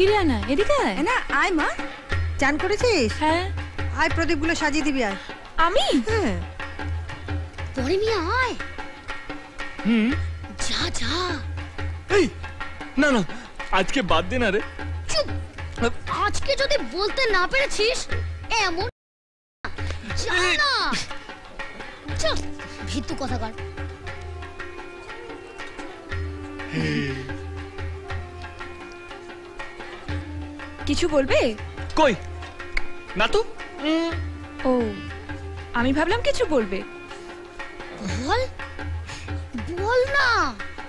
কিরে আনা এদিকে আয়। না আয় মা, চান করেছিস? হ্যাঁ। আয় প্রদীপগুলো সাজিয়ে দিবি আয়। আমি? হ্যাঁ। পরে মিয়া আয়। যা যা। এই না না, আজকে বাদ দে না রে। চুপ। আজকে যদি বলতে না পেরেছিস এমন যা না। চল ভিতু কথা কর। কিছু বলবে? কই না তো। ও আমি ভাবলাম কিছু বলবে। বল বল না।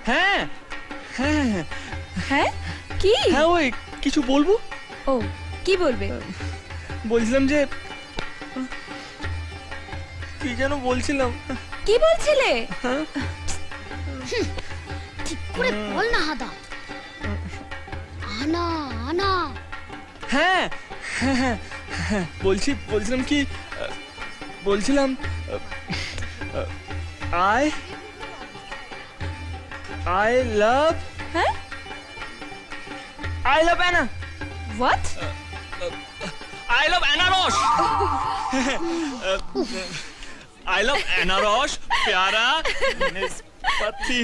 হ্যাঁ হ্যাঁ হ্যাঁ কি? হ্যাঁ ওই কিছু বলবো। ও কি বলবে? বলছিলাম যে কি যেন বলছিলাম। কি বলছিলে? ঠিক করে বল না হাদা। আনা আনা। হ্যাঁ হ্যাঁ হ্যাঁ বলছিলাম কি, বলছিলাম I love হ্যাঁ I love Anna. What? I love Anna Rosh. I love Anna Rosh. प्यारा पति.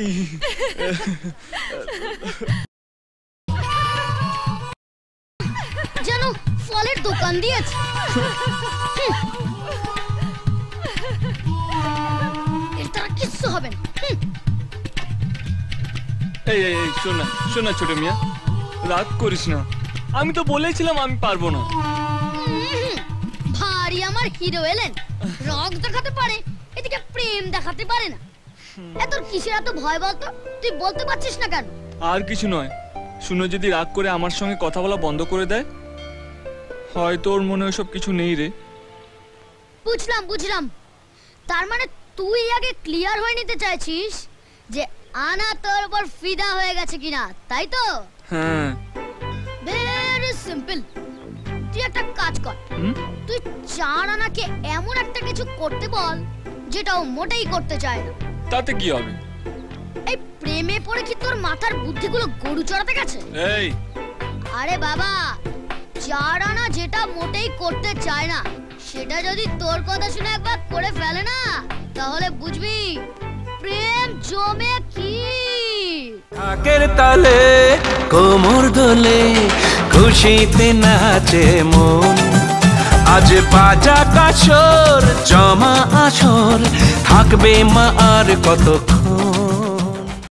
জানো ফলের দোকান দিয়েছে। এটা কিচ্ছু হবে না। এই শোনা ছোট মিয়া, রাগ করিস না। আমি তো বলেছিলাম আমি পারবো না। ভারী আমার হিরো এলেন, রক দেখাতে পারে, এদিকে প্রেম দেখাতে পারে না। এত কিসের এত ভয় বলতো? তুই বলতে পারছিস না কেন? আর কিছু নয়, শুনো যদি রাগ করে আমার সঙ্গে কথা বলা বন্ধ করে দেয়, হয়তো ওর মনে ওসব কিছু নেই রে। বুঝলাম। তার মানে তুই আগে ক্লিয়ার হয়ে নিতে চাইছিস যে আনা তোর উপর ফিদা হয়ে গেছে কিনা, তাই তো? হ্যাঁ। Very simple. তুই একটা কাজ কর, তুই চার আনাকে এমন একটা কিছু করতে বল যেটা ও মোটেই করতে চায় না। তাতে কি হবে? এই প্রেমে পড়ে কি তোর মাথার বুদ্ধিগুলো গরু চড়াতে গেছে? এই আরে বাবা, চার আনা যেটা মোটেই করতে চায় না সেটা যদি তোর কথা শুনে একবার করে ফেলে না, তাহলে বুঝবি প্রেম জমে কি। ঢাকের তালে কোমর দোলে খুশিতে নাচে মন, আজ বাজা কাছর জমা আসর থাকবে মা আর কতক্ষণ।